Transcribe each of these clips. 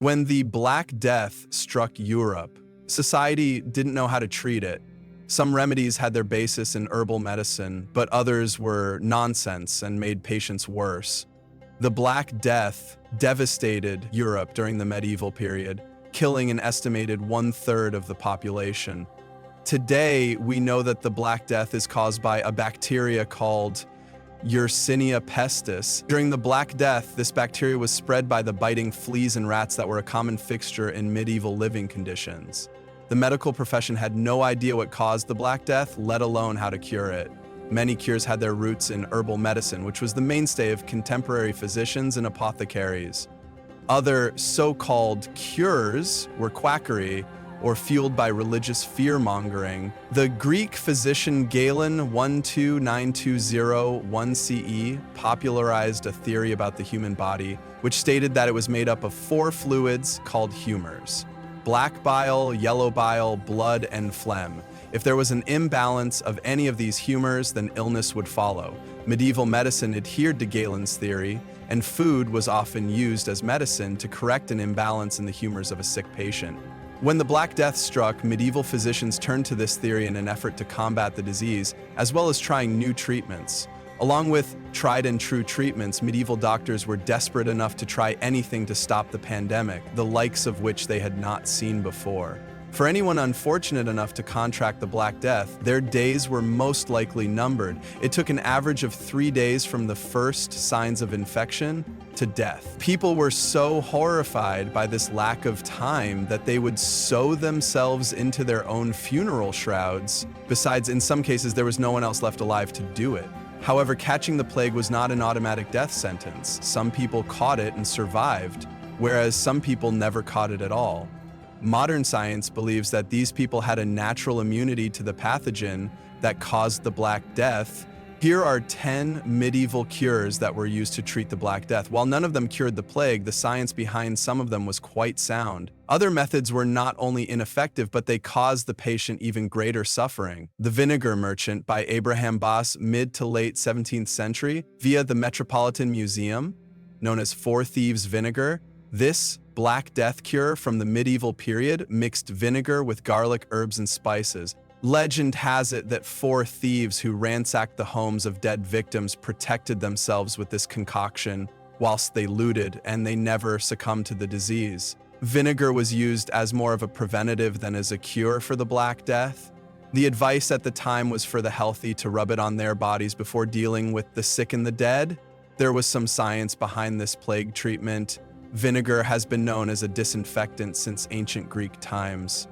When the Black Death struck Europe, society didn't know how to treat it. Some remedies had their basis in herbal medicine, but others were nonsense and made patients worse. The Black Death devastated Europe during the medieval period, killing an estimated 1/3 of the population. Today, we know that the Black Death is caused by a bacteria called Yersinia pestis. During the Black Death, this bacteria was spread by the biting fleas and rats that were a common fixture in medieval living conditions. The medical profession had no idea what caused the Black Death, let alone how to cure it. Many cures had their roots in herbal medicine, which was the mainstay of contemporary physicians and apothecaries. Other so-called cures were quackery, or fueled by religious fear-mongering. The Greek physician Galen 129201 CE popularized a theory about the human body, which stated that it was made up of 4 fluids called humors: black bile, yellow bile, blood, and phlegm. If there was an imbalance of any of these humors, then illness would follow. Medieval medicine adhered to Galen's theory, and food was often used as medicine to correct an imbalance in the humors of a sick patient. When the Black Death struck, medieval physicians turned to this theory in an effort to combat the disease, as well as trying new treatments. Along with tried and true treatments, medieval doctors were desperate enough to try anything to stop the pandemic, the likes of which they had not seen before. For anyone unfortunate enough to contract the Black Death, their days were most likely numbered. It took an average of 3 days from the first signs of infection to death. People were so horrified by this lack of time that they would sew themselves into their own funeral shrouds. Besides, in some cases, there was no one else left alive to do it. However, catching the plague was not an automatic death sentence. Some people caught it and survived, whereas some people never caught it at all. Modern science believes that these people had a natural immunity to the pathogen that caused the Black Death. Here are 10 medieval cures that were used to treat the Black Death. While none of them cured the plague, the science behind some of them was quite sound. Other methods were not only ineffective, but they caused the patient even greater suffering. The Vinegar Merchant by Abraham Boss, mid to late 17th century, via the Metropolitan Museum, known as Four Thieves Vinegar. This Black Death cure from the medieval period mixed vinegar with garlic, herbs, and spices. Legend has it that 4 thieves who ransacked the homes of dead victims protected themselves with this concoction whilst they looted, and they never succumbed to the disease. Vinegar was used as more of a preventative than as a cure for the Black Death. The advice at the time was for the healthy to rub it on their bodies before dealing with the sick and the dead. There was some science behind this plague treatment. Vinegar has been known as a disinfectant since ancient Greek times.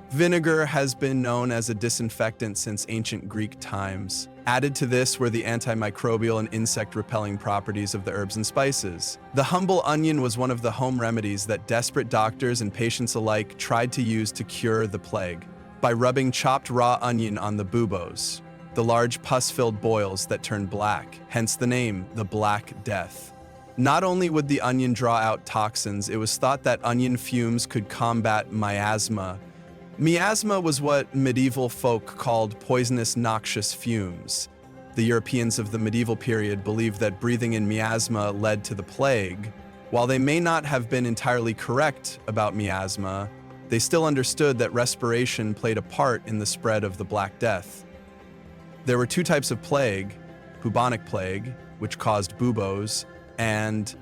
Vinegar has been known as a disinfectant since ancient Greek times. Added to this were the antimicrobial and insect-repelling properties of the herbs and spices. The humble onion was one of the home remedies that desperate doctors and patients alike tried to use to cure the plague. By rubbing chopped raw onion on the buboes, the large pus-filled boils that turned black, hence the name, the Black Death. Not only would the onion draw out toxins, it was thought that onion fumes could combat miasma. Miasma was what medieval folk called poisonous, noxious fumes. The Europeans of the medieval period believed that breathing in miasma led to the plague. While they may not have been entirely correct about miasma, they still understood that respiration played a part in the spread of the Black Death. There were 2 types of plague: bubonic plague, which caused buboes, and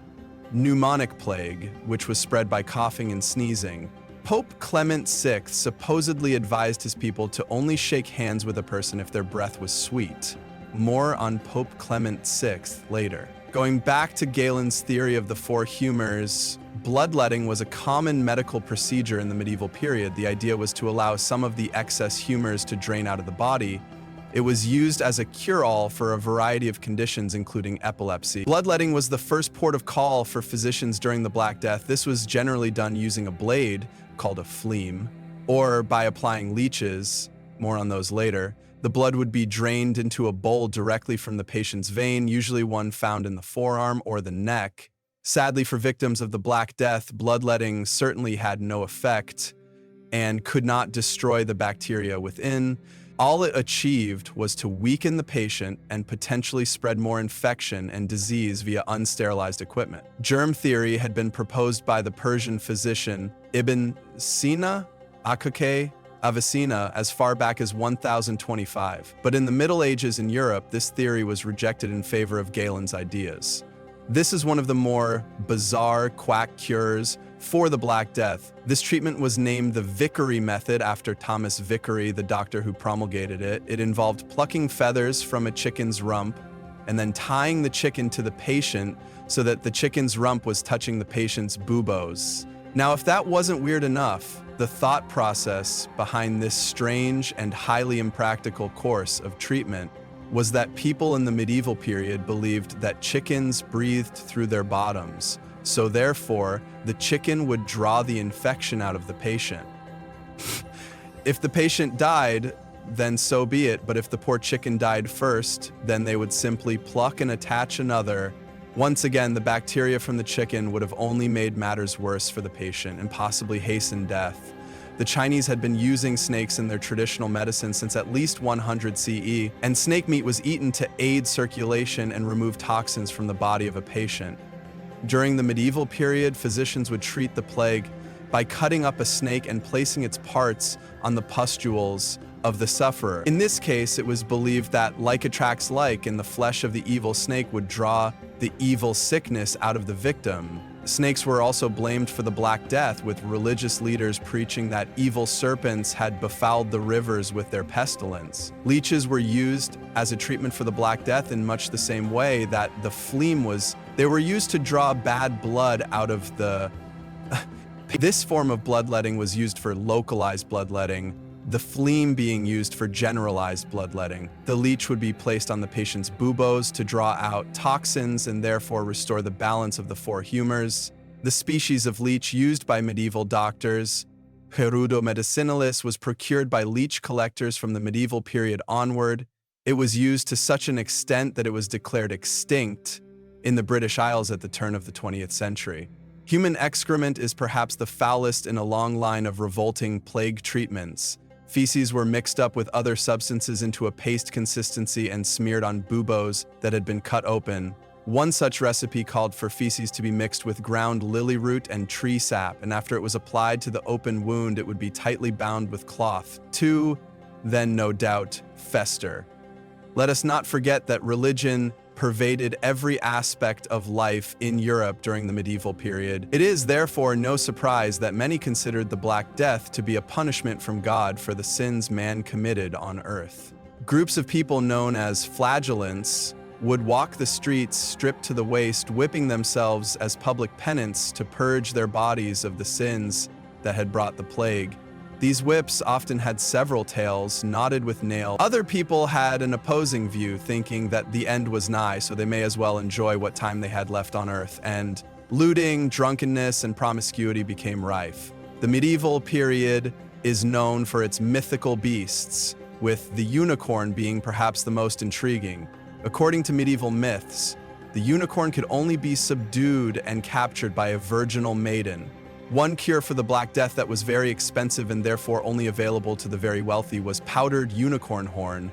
pneumonic plague, which was spread by coughing and sneezing. Pope Clement VI supposedly advised his people to only shake hands with a person if their breath was sweet. More on Pope Clement VI later. Going back to Galen's theory of the 4 humors, bloodletting was a common medical procedure in the medieval period. The idea was to allow some of the excess humors to drain out of the body. It was used as a cure-all for a variety of conditions, including epilepsy. Bloodletting was the first port of call for physicians during the Black Death. This was generally done using a blade, called a phleem, or by applying leeches, more on those later. The blood would be drained into a bowl directly from the patient's vein, usually one found in the forearm or the neck. Sadly for victims of the Black Death, bloodletting certainly had no effect and could not destroy the bacteria within. All it achieved was to weaken the patient and potentially spread more infection and disease via unsterilized equipment. Germ theory had been proposed by the Persian physician Ibn Sina, Avicenna, as far back as 1025. But in the Middle Ages in Europe, this theory was rejected in favor of Galen's ideas. This is one of the more bizarre quack cures for the Black Death. This treatment was named the Vicary method after Thomas Vicary, the doctor who promulgated it. It involved plucking feathers from a chicken's rump and then tying the chicken to the patient so that the chicken's rump was touching the patient's buboes. Now, if that wasn't weird enough, the thought process behind this strange and highly impractical course of treatment was that people in the medieval period believed that chickens breathed through their bottoms, so therefore the chicken would draw the infection out of the patient. If the patient died, then so be it, but if the poor chicken died first, then they would simply pluck and attach another. Once again, the bacteria from the chicken would have only made matters worse for the patient and possibly hastened death. The Chinese had been using snakes in their traditional medicine since at least 100 CE, and snake meat was eaten to aid circulation and remove toxins from the body of a patient. During the medieval period, physicians would treat the plague by cutting up a snake and placing its parts on the pustules of the sufferer. In this case, it was believed that like attracts like, and the flesh of the evil snake would draw the evil sickness out of the victim. Snakes were also blamed for the Black Death, with religious leaders preaching that evil serpents had befouled the rivers with their pestilence. Leeches were used as a treatment for the Black Death in much the same way that the phlegm was. They were used to draw bad blood out of the... This form of bloodletting was used for localized bloodletting, the phlegm being used for generalized bloodletting. The leech would be placed on the patient's buboes to draw out toxins and therefore restore the balance of the four humors. The species of leech used by medieval doctors, Perudo medicinalis, was procured by leech collectors from the medieval period onward. It was used to such an extent that it was declared extinct in the British Isles at the turn of the 20th century. Human excrement is perhaps the foulest in a long line of revolting plague treatments. Feces were mixed up with other substances into a paste consistency and smeared on buboes that had been cut open. One such recipe called for feces to be mixed with ground lily root and tree sap, and after it was applied to the open wound, it would be tightly bound with cloth to, then no doubt, fester. Let us not forget that religion pervaded every aspect of life in Europe during the medieval period. It is therefore no surprise that many considered the Black Death to be a punishment from God for the sins man committed on earth. Groups of people known as flagellants would walk the streets stripped to the waist, whipping themselves as public penance to purge their bodies of the sins that had brought the plague. These whips often had several tails, knotted with nails. Other people had an opposing view, thinking that the end was nigh, so they may as well enjoy what time they had left on earth, and looting, drunkenness, and promiscuity became rife. The medieval period is known for its mythical beasts, with the unicorn being perhaps the most intriguing. According to medieval myths, the unicorn could only be subdued and captured by a virginal maiden. One cure for the Black Death that was very expensive and therefore only available to the very wealthy was powdered unicorn horn.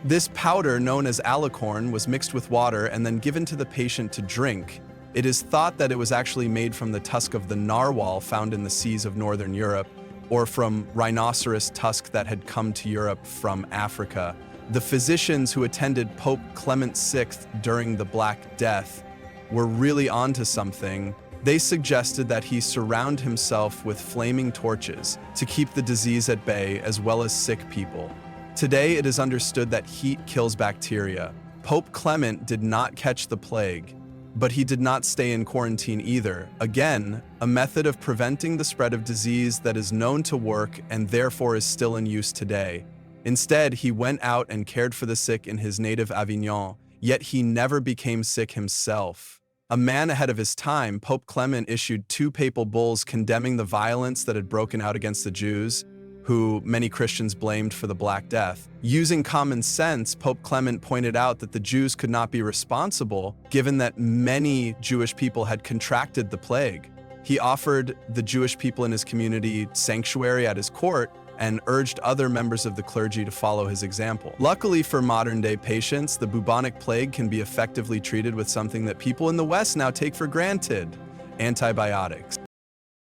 This powder, known as alicorn, was mixed with water and then given to the patient to drink. It is thought that it was actually made from the tusk of the narwhal found in the seas of northern Europe, or from rhinoceros tusk that had come to Europe from Africa. The physicians who attended Pope Clement VI during the Black Death were really onto something. They suggested that he surround himself with flaming torches to keep the disease at bay, as well as sick people. Today, it is understood that heat kills bacteria. Pope Clement did not catch the plague, but he did not stay in quarantine either. Again, a method of preventing the spread of disease that is known to work and therefore is still in use today. Instead, he went out and cared for the sick in his native Avignon, yet he never became sick himself. A man ahead of his time, Pope Clement issued 2 papal bulls condemning the violence that had broken out against the Jews, who many Christians blamed for the Black Death. Using common sense, Pope Clement pointed out that the Jews could not be responsible, given that many Jewish people had contracted the plague. He offered the Jewish people in his community sanctuary at his court, and urged other members of the clergy to follow his example. Luckily for modern-day patients, the bubonic plague can be effectively treated with something that people in the West now take for granted: antibiotics.